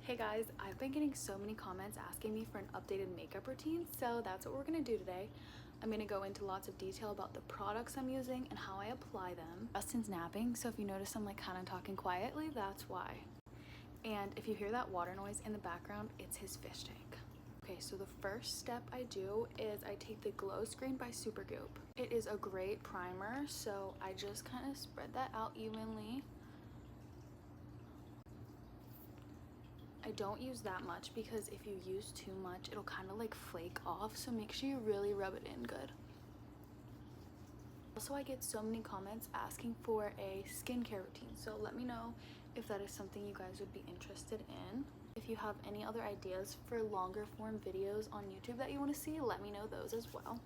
Hey guys, I've been getting so many comments asking me for an updated makeup routine, so that's what we're gonna do today. I'm gonna go into lots of detail about the products I'm using and how I apply them. Justin's napping, so if you notice I'm like kind of talking quietly, that's why. And if you hear that water noise in the background, it's his fish tank. Okay, so the first step I do is I take the Glow Screen by Supergoop. It is a great primer, so I just kind of spread that out evenly. I don't use that much because if you use too much, it'll kind of like flake off, so make sure you really rub it in good. Also, I get so many comments asking for a skincare routine, so let me know if that is something you guys would be interested in. If you have any other ideas for longer form videos on YouTube that you want to see, let me know those as well.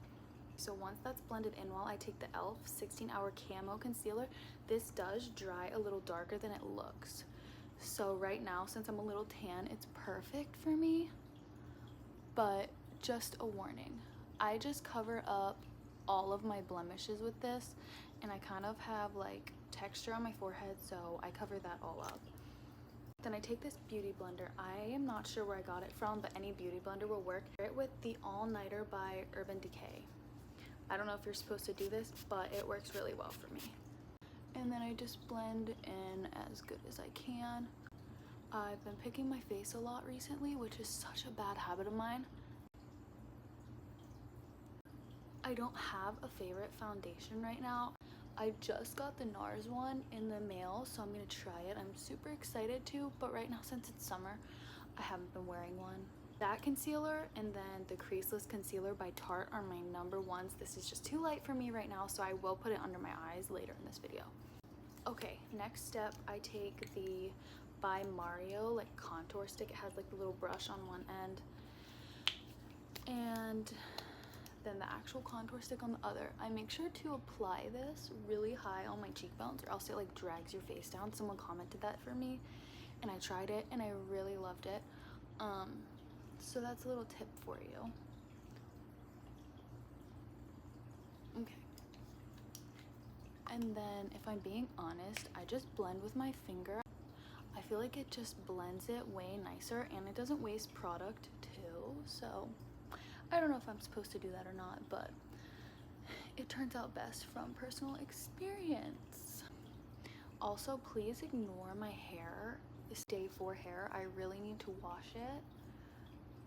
So once that's blended in well, I take the e.l.f. 16-Hour Camo Concealer. This does dry a little darker than it looks. So right now, since I'm a little tan, it's perfect for me. But just a warning, I just cover up all of my blemishes with this, and I kind of have like texture on my forehead, so I cover that all up. Then I take this beauty blender. I am not sure where I got it from, but any beauty blender will work. I pair it with the All Nighter by Urban Decay. I don't know if you're supposed to do this, but it works really well for me. And then I just blend in as good as I can. I've been picking my face a lot recently, which is such a bad habit of mine. I don't have a favorite foundation right now. I just got the NARS one in the mail, so I'm gonna try it. I'm super excited to, but right now since it's summer, I haven't been wearing one. That concealer and then the Creaseless Concealer by Tarte are my number ones. This is just too light for me right now, so I will put it under my eyes later in this video. Okay, next step, I take the by Mario like contour stick. It has like the little brush on one end and then the actual contour stick on the other. I make sure to apply this really high on my cheekbones or else it like drags your face down. Someone commented that for me and I tried it and I really loved it. So that's a little tip for you. Okay. And then if I'm being honest, I just blend with my finger. I feel like it just blends it way nicer and it doesn't waste product too. So I don't know if I'm supposed to do that or not, but it turns out best from personal experience. Also, please ignore my hair. It's day 4 hair. I really need to wash it,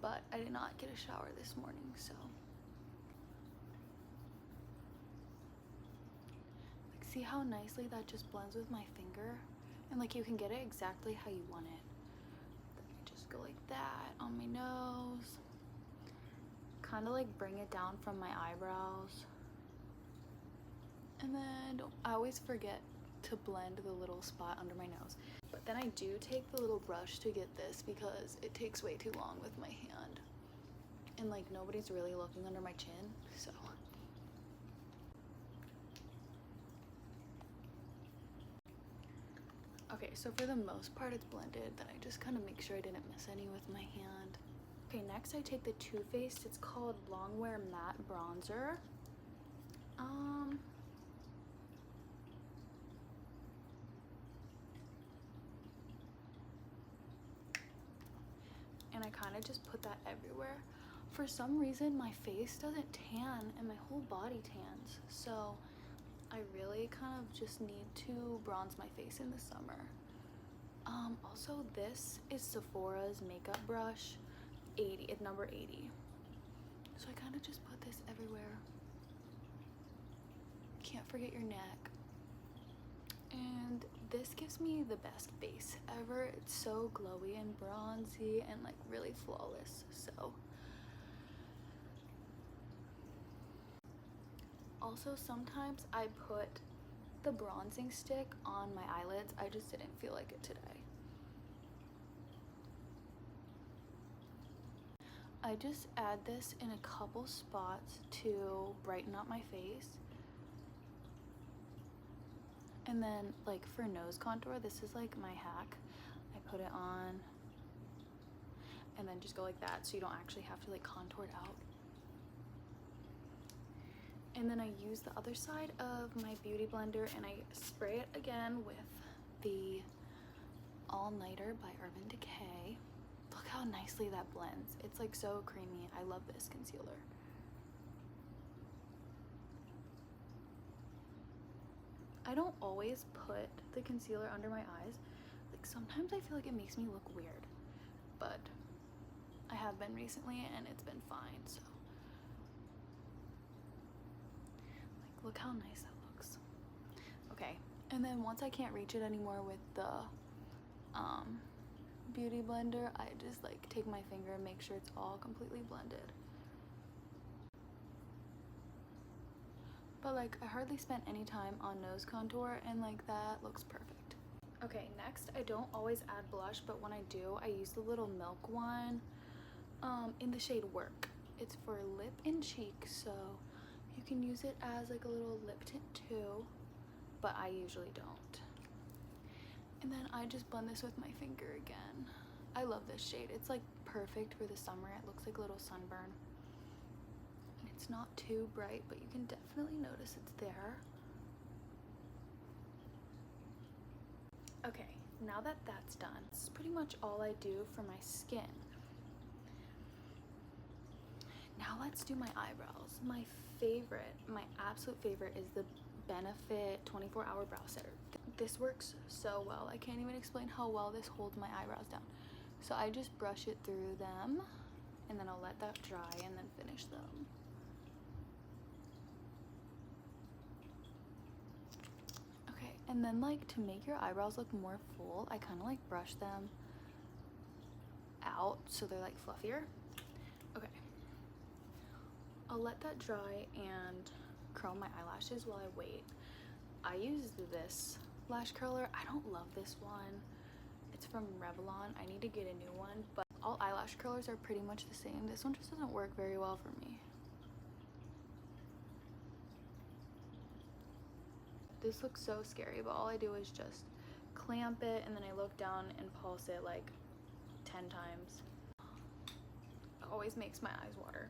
but I did not get a shower this morning, so. Like, see how nicely that just blends with my finger? And like you can get it exactly how you want it. Then I just go like that on my nose. Kind of like bring it down from my eyebrows. And then I always forget to blend the little spot under my nose. But then I do take the little brush to get this because it takes way too long with my hand. And like nobody's really looking under my chin, so. Okay, so for the most part it's blended, then I just kind of make sure I didn't miss any with my hand. Okay, next I take the Too Faced, it's called Longwear Matte Bronzer. And I kind of just put that everywhere. For some reason my face doesn't tan and my whole body tans, so I really kind of just need to bronze my face in the summer. Also this is Sephora's makeup brush, it's number 80. So I kind of just put this everywhere. Can't forget your neck. And this gives me the best face ever. It's so glowy and bronzy and like really flawless, so. Also, sometimes I put the bronzing stick on my eyelids. I just didn't feel like it today. I just add this in a couple spots to brighten up my face. And then like for nose contour, this is like my hack. I put it on and then just go like that so you don't actually have to like contour it out. And then I use the other side of my beauty blender and I spray it again with the All Nighter by Urban Decay. how nicely that blends. It's like so creamy. I love this concealer. I don't always put the concealer under my eyes. Like sometimes I feel like it makes me look weird, but I have been recently and it's been fine. So like, look how nice that looks. Okay, and then once I can't reach it anymore with the beauty blender, I just like take my finger and make sure it's all completely blended. But like, I hardly spent any time on nose contour, and like that looks perfect. Okay, next, I don't always add blush, but when I do, I use the little Milk one in the shade Work. It's for lip and cheek, so you can use it as like a little lip tint too, but I usually don't. And then I just blend this with my finger again. I love this shade. It's like perfect for the summer. It looks like a little sunburn. And it's not too bright, but you can definitely notice it's there. Okay, now that that's done, it's pretty much all I do for my skin. Now let's do my eyebrows. My favorite, my absolute favorite is the Benefit 24-Hour Brow Setter. This works so well. I can't even explain how well this holds my eyebrows down. So I just brush it through them, and then I'll let that dry and then finish them. Okay, and then like to make your eyebrows look more full, I kind of like brush them out so they're like fluffier. Okay, I'll let that dry and curl my eyelashes while I wait. I use this lash curler. I don't love this one. It's from Revlon. I need to get a new one, but all eyelash curlers are pretty much the same. This one just doesn't work very well for me. This looks so scary, but all I do is just clamp it and then I look down and pulse it like 10 times. It always makes my eyes water.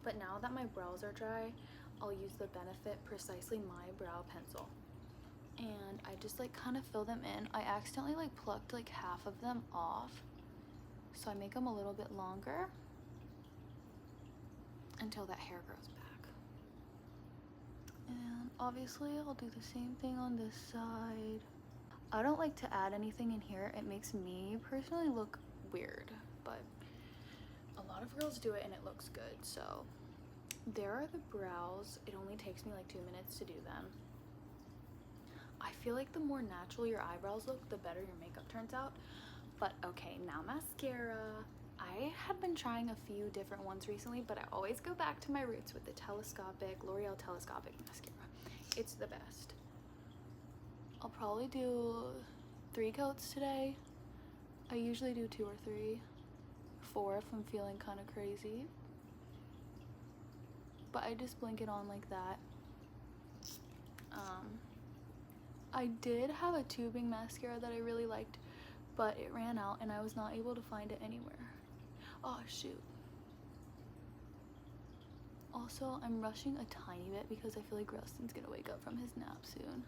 But now that my brows are dry, I'll use the Benefit Precisely My Brow Pencil. And I just like kind of fill them in. I accidentally like plucked like half of them off, so I make them a little bit longer until that hair grows back. And obviously I'll do the same thing on this side. I don't like to add anything in here. It makes me personally look weird, but a lot of girls do it and it looks good. So there are the brows. It only takes me like 2 minutes to do them. I feel like the more natural your eyebrows look, the better your makeup turns out. But okay, now mascara. I have been trying a few different ones recently, but I always go back to my roots with the L'Oreal Telescopic mascara. It's the best. I'll probably do 3 coats today. I usually do 2 or 3. 4 if I'm feeling kind of crazy. But I just blink it on like that. I did have a tubing mascara that I really liked, but it ran out and I was not able to find it anywhere. Oh shoot. Also, I'm rushing a tiny bit because I feel like Rustin's gonna wake up from his nap soon.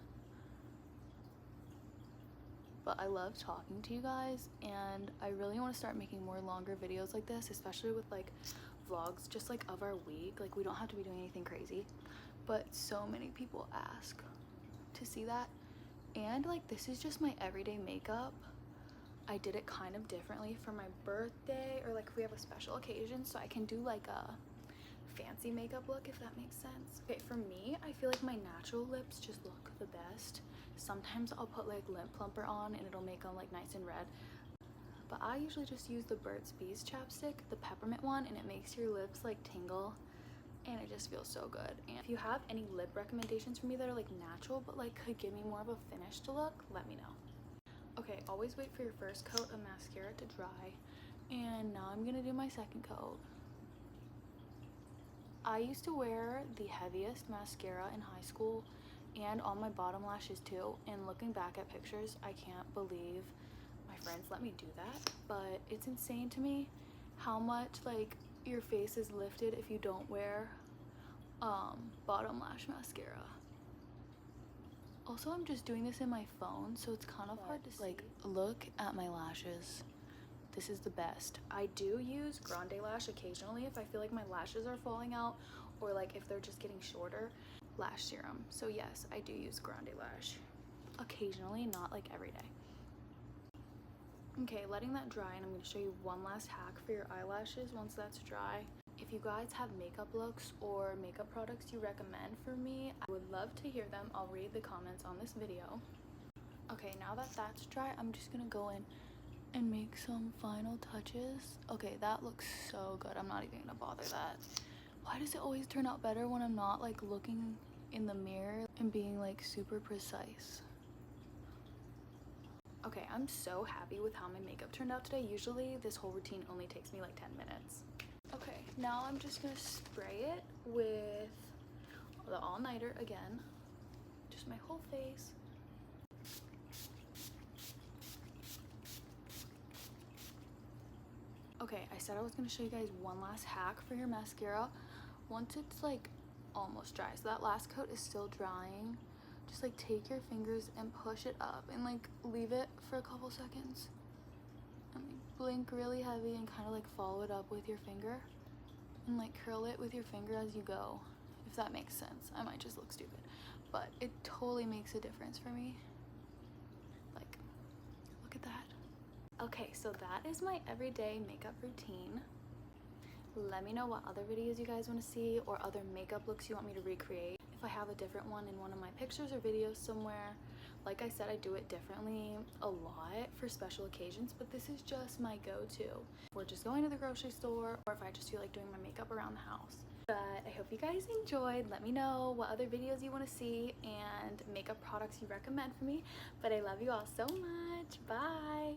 But I love talking to you guys, and I really want to start making more longer videos like this, especially with like vlogs just like of our week. Like we don't have to be doing anything crazy, but so many people ask to see that. And like this is just my everyday makeup. I did it kind of differently for my birthday, or like if we have a special occasion, so I can do like a fancy makeup look, if that makes sense. Okay, for me, I feel like my natural lips just look the best. Sometimes I'll put like lip plumper on and it'll make them like nice and red, but I usually just use the Burt's Bees chapstick, the peppermint one, and it makes your lips like tingle, and it just feels so good. And if you have any lip recommendations for me that are like natural but like could give me more of a finished look, let me know. Okay, always wait for your first coat of mascara to dry, and now I'm gonna do my second coat. I used to wear the heaviest mascara in high school and on my bottom lashes too, and looking back at pictures, I can't believe my friends let me do that. But it's insane to me how much like your face is lifted if you don't wear bottom lash mascara. Also, I'm just doing this in my phone, so it's kind of hard to like look at my lashes. this is the best. I do use Grande Lash occasionally if I feel like my lashes are falling out, or like if they're just getting shorter. Lash serum. So yes, I do use Grande Lash occasionally, not like every day. Okay, letting that dry, and I'm going to show you one last hack for your eyelashes once that's dry. If you guys have makeup looks or makeup products you recommend for me, I would love to hear them. I'll read the comments on this video. Okay, now that that's dry, I'm just gonna go in and make some final touches. Okay, that looks so good. I'm not even gonna bother that. Why does it always turn out better when I'm not like looking in the mirror and being like super precise? Okay, I'm so happy with how my makeup turned out today. Usually this whole routine only takes me like 10 minutes. Okay, now I'm just gonna spray it with the all-nighter again. Just my whole face. Okay, I said I was gonna show you guys one last hack for your mascara. Once it's like almost dry, so that last coat is still drying, just like take your fingers and push it up and like leave it for a couple seconds. And like blink really heavy and kind of like follow it up with your finger. And like curl it with your finger as you go, if that makes sense. I might just look stupid, but it totally makes a difference for me. Like, look at that. Okay, so that is my everyday makeup routine. Let me know what other videos you guys want to see or other makeup looks you want me to recreate. If I have a different one in one of my pictures or videos somewhere. Like I said, I do it differently a lot for special occasions, but this is just my go-to. We're just going to the grocery store, or if I just feel like doing my makeup around the house. But I hope you guys enjoyed. Let me know what other videos you want to see and makeup products you recommend for me. But I love you all so much. Bye.